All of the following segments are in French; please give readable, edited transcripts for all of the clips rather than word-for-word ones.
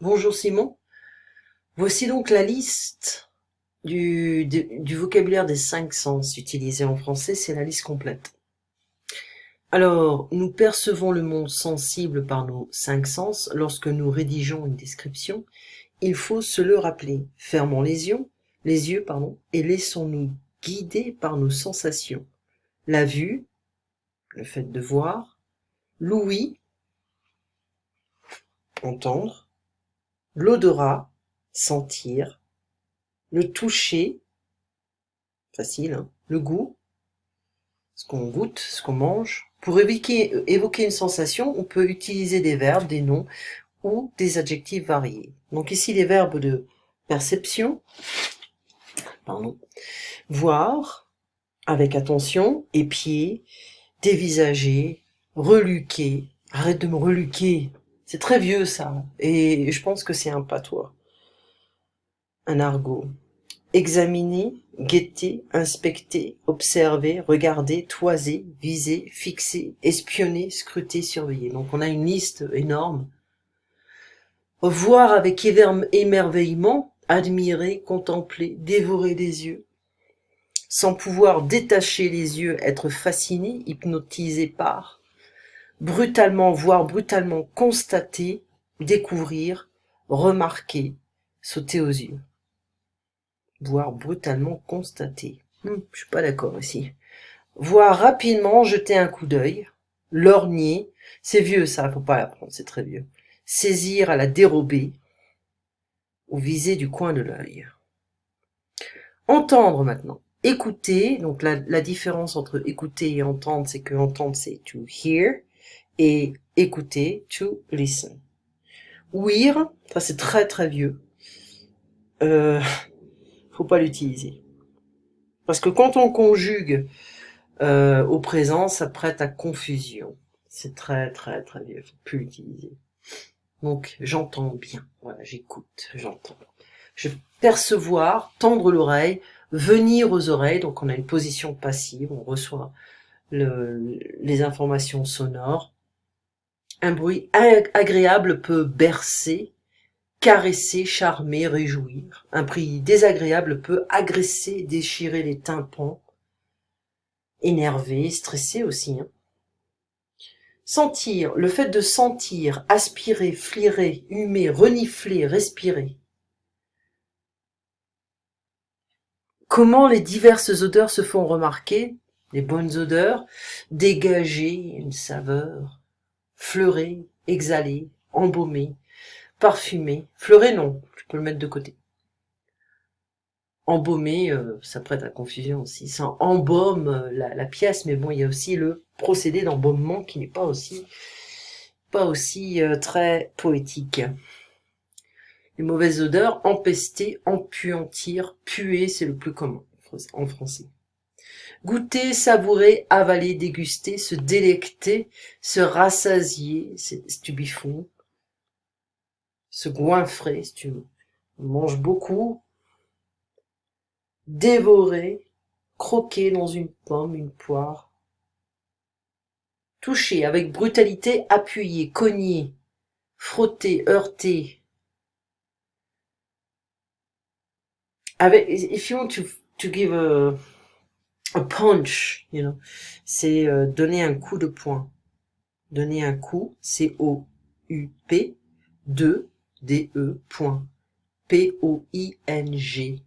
Bonjour Simon. Voici donc la liste du vocabulaire des 5 sens utilisés en français, c'est la liste complète. Alors, nous percevons le monde sensible par nos 5 sens. Lorsque nous rédigeons une description, il faut se le rappeler. Fermons les yeux, et laissons-nous guider par nos sensations. La vue, le fait de voir, l'ouïe, entendre, l'odorat, sentir, le toucher, facile, hein, le goût, ce qu'on goûte, ce qu'on mange. Pour évoquer une sensation, on peut utiliser des verbes, des noms ou des adjectifs variés. Donc ici, les verbes de perception, voir, avec attention, épier, dévisager, reluquer. Arrête de me reluquer. C'est très vieux ça, et je pense que c'est un patois, un argot. Examiner, guetter, inspecter, observer, regarder, toiser, viser, fixer, espionner, scruter, surveiller. Donc on a une liste énorme. Voir avec émerveillement, admirer, contempler, dévorer des yeux. Sans pouvoir détacher les yeux, être fasciné, hypnotisé par. Brutalement voir, brutalement constater, découvrir, remarquer, sauter aux yeux. Voir brutalement constater. Je suis pas d'accord ici. Voir rapidement, jeter un coup d'œil. Lorgner. C'est vieux ça, faut pas l'apprendre, c'est très vieux. Saisir à la dérobée. Ou viser du coin de l'œil. Entendre maintenant. Écouter, donc la différence entre écouter et entendre, c'est que entendre c'est to hear et écouter to listen. Ouïr, ça c'est très très vieux. Faut pas l'utiliser. Parce que quand on conjugue au présent, ça prête à confusion. C'est très très très vieux, faut plus l'utiliser. Donc j'entends bien, voilà, j'écoute, j'entends. Je percevoir, tendre l'oreille, venir aux oreilles, donc on a une position passive, on reçoit les informations sonores. Un bruit agréable peut bercer, caresser, charmer, réjouir. Un bruit désagréable peut agresser, déchirer les tympans, énerver, stresser aussi. Sentir, le fait de sentir, aspirer, flairer, humer, renifler, respirer. Comment les diverses odeurs se font remarquer? Les bonnes odeurs, dégager une saveur, fleurer, exhaler, embaumer, parfumer. Fleurer, non, je peux le mettre de côté. Embaumer, ça prête à confusion aussi. Ça embaume la pièce, mais bon, il y a aussi le procédé d'embaumement qui n'est pas aussi très poétique. Les mauvaises odeurs, empester, empuantir, puer, c'est le plus commun en français. Goûter, savourer, avaler, déguster, se délecter, se rassasier, c'est stupéfond. Se goinfrer, si tu manges beaucoup. Dévorer, croquer dans une pomme, une poire. Toucher avec brutalité, appuyer, cogner, frotter, heurter. If you want to give a punch, c'est donner un coup de poing. Donner un coup, C-O-U-P, D-E, point. P-O-I-N-G.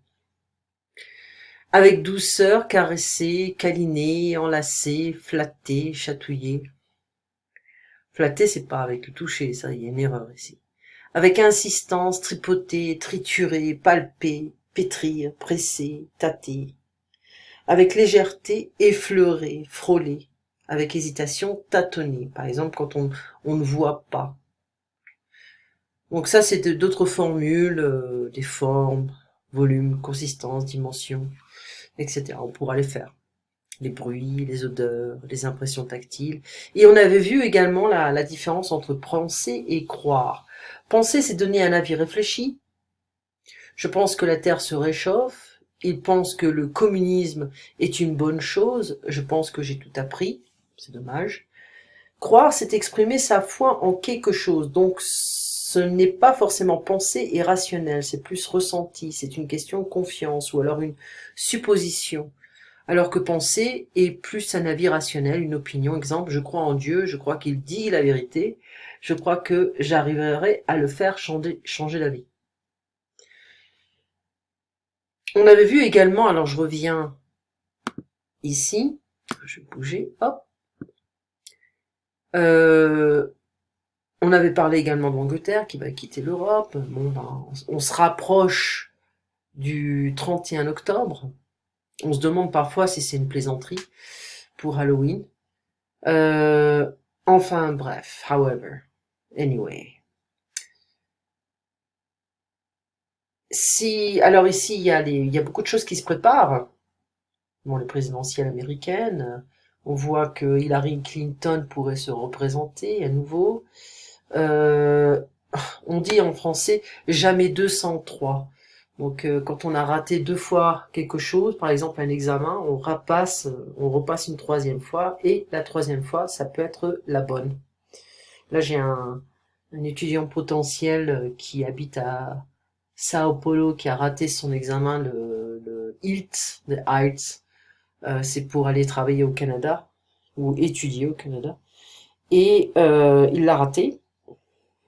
Avec douceur, caresser, câliner, enlacer, flatter, chatouiller. Flatter, c'est pas avec le toucher, ça, il y a une erreur ici. Avec insistance, tripoter, triturer, palper, pétrir, presser, tâter. Avec légèreté, effleurer, frôler. Avec hésitation, tâtonner. Par exemple, quand on ne voit pas. Donc ça, c'est d'autres formules, des formes, volume, consistance, dimension, etc. On pourra les faire. Les bruits, les odeurs, les impressions tactiles. Et on avait vu également la différence entre penser et croire. Penser, c'est donner un avis réfléchi. Je pense que la Terre se réchauffe. Il pense que le communisme est une bonne chose. Je pense que j'ai tout appris. C'est dommage. Croire, c'est exprimer sa foi en quelque chose. Donc, ce n'est pas forcément pensé et rationnel, c'est plus ressenti, c'est une question de confiance ou alors une supposition. Alors que penser est plus un avis rationnel, une opinion. Exemple, je crois en Dieu, je crois qu'il dit la vérité, je crois que j'arriverai à le faire changer la vie. On avait vu également, alors je reviens ici, je vais bouger, hop. On avait parlé également de l'Angleterre qui va quitter l'Europe. Bon, ben, on se rapproche du 31 octobre. On se demande parfois si c'est une plaisanterie pour Halloween. Enfin bref, however, anyway. Alors ici il y a beaucoup de choses qui se préparent. Bon, les présidentielles américaines, on voit que Hillary Clinton pourrait se représenter à nouveau. Euh, on dit en français jamais 203. Donc quand on a raté 2 fois quelque chose, par exemple un examen, on repasse une troisième fois et la troisième fois, ça peut être la bonne. Là, j'ai un étudiant potentiel qui habite à Sao Paulo qui a raté son examen, le IELTS, le IELTS. C'est pour aller travailler au Canada ou étudier au Canada. Et il l'a raté.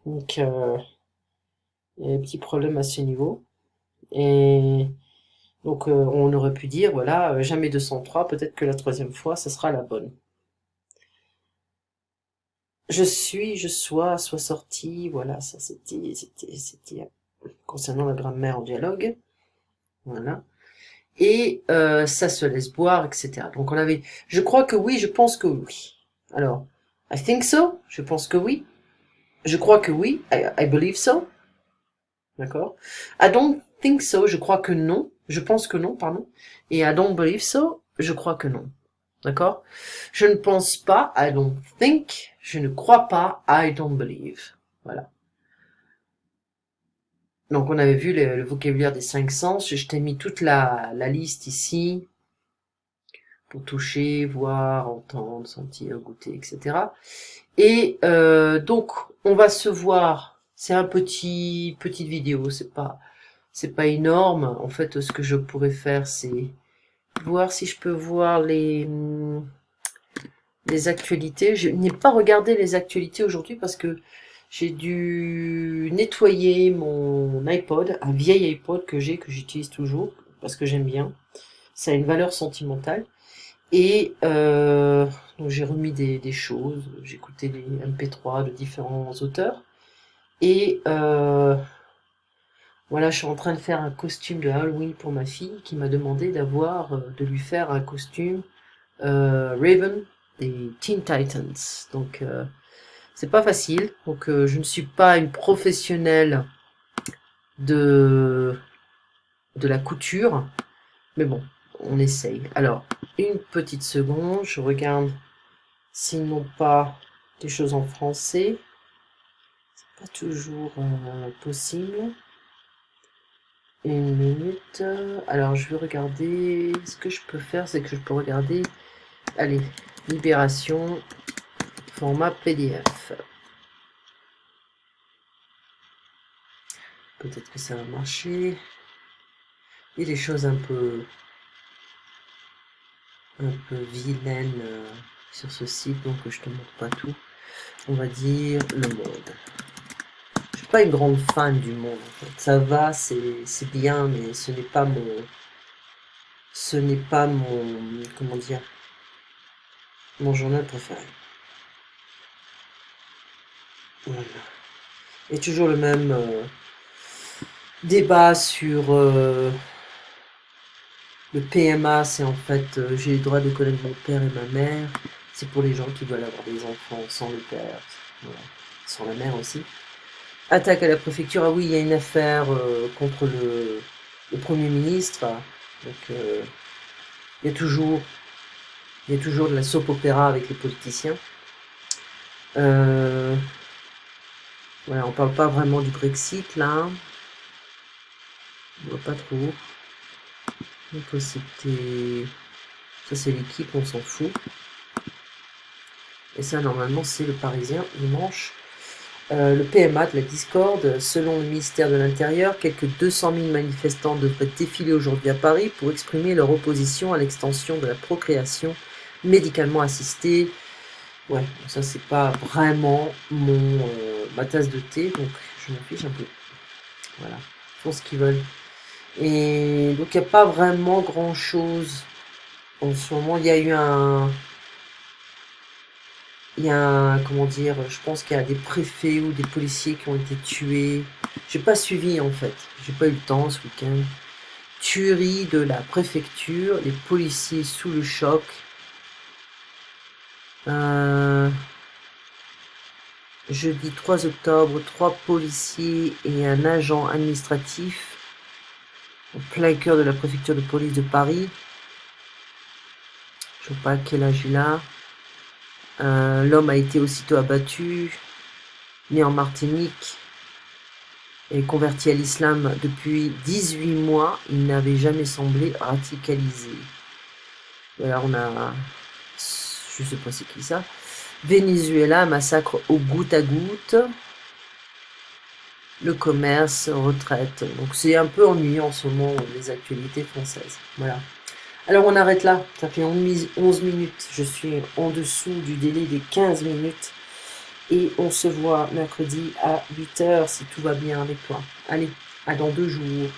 Donc, il y a un petit problème à ce niveau. Et donc, on aurait pu dire, voilà, jamais 203, peut-être que la troisième fois, ce sera la bonne. Je sois sorti, voilà, ça c'était concernant la grammaire en dialogue, voilà. Et ça se laisse boire, etc. Donc on avait, je crois que oui, je pense que oui. Alors, I think so, je pense que oui. Je crois que oui, I believe so, d'accord. I don't think so, je crois que non, je pense que non, pardon. Et I don't believe so, je crois que non. D'accord? Je ne pense pas, I don't think. Je ne crois pas, I don't believe. Voilà. Donc on avait vu le vocabulaire des 5 sens. Je t'ai mis toute la liste ici pour toucher, voir, entendre, sentir, goûter, etc. Et donc on va se voir. C'est un petite vidéo. C'est pas énorme. En fait, ce que je pourrais faire, c'est voir si je peux voir les actualités. Je n'ai pas regardé les actualités aujourd'hui parce que j'ai dû nettoyer mon iPod, un vieil iPod que j'utilise toujours parce que j'aime bien. Ça a une valeur sentimentale. Et donc j'ai remis des choses, j'ai écouté les MP3 de différents auteurs. Et voilà, je suis en train de faire un costume de Halloween pour ma fille qui m'a demandé de lui faire un costume Raven des Teen Titans. Donc c'est pas facile. Donc je ne suis pas une professionnelle de la couture, mais bon, on essaye. Alors une petite seconde, je regarde s'ils n'ont pas des choses en français. C'est pas toujours possible. Une minute. Alors je vais regarder. Ce que je peux faire, c'est que je peux regarder. Allez, Libération. Format PDF. Peut-être que ça va marcher. Il y a des choses un peu vilaines sur ce site, donc je te montre pas tout. On va dire Le Monde. Je suis pas une grande fan du Monde. En fait. Ça va, c'est bien, mais ce n'est pas mon, comment dire, mon journal préféré. Voilà. Et toujours le même débat sur le PMA, c'est en fait j'ai le droit de connaître mon père et ma mère. C'est pour les gens qui veulent avoir des enfants sans le père, voilà. Sans la mère aussi. Attaque à la préfecture, ah oui, il y a une affaire contre le Premier ministre. Donc il y a toujours de la soap opéra avec les politiciens. Voilà, on parle pas vraiment du Brexit là. On voit pas trop. Donc c'était... Ça c'est l'équipe, on s'en fout. Et ça normalement c'est le Parisien dimanche. Le PMA de la discorde, selon le ministère de l'Intérieur, quelques 200 000 manifestants devraient défiler aujourd'hui à Paris pour exprimer leur opposition à l'extension de la procréation médicalement assistée. Ouais, ça c'est pas vraiment ma tasse de thé, donc je m'en fiche un peu. Voilà, ils font ce qu'ils veulent. Et donc il n'y a pas vraiment grand chose en ce moment. Comment dire, je pense qu'il y a des préfets ou des policiers qui ont été tués. J'ai pas suivi en fait, j'ai pas eu le temps ce week-end. Tuerie de la préfecture, les policiers sous le choc. Jeudi 3 octobre, 3 policiers et un agent administratif au plein cœur de la préfecture de police de Paris. Je ne sais pas quel âge il a. L'homme a été aussitôt abattu, né en Martinique et converti à l'islam depuis 18 mois. Il n'avait jamais semblé radicalisé. Voilà, je sais pas c'est qui ça. Venezuela, massacre au goutte à goutte. Le commerce, retraite. Donc c'est un peu ennuyant en ce moment les actualités françaises. Voilà. Alors on arrête là, ça fait 11 minutes, je suis en dessous du délai des 15 minutes et on se voit mercredi à 8 h si tout va bien avec toi. Allez, à dans 2 jours.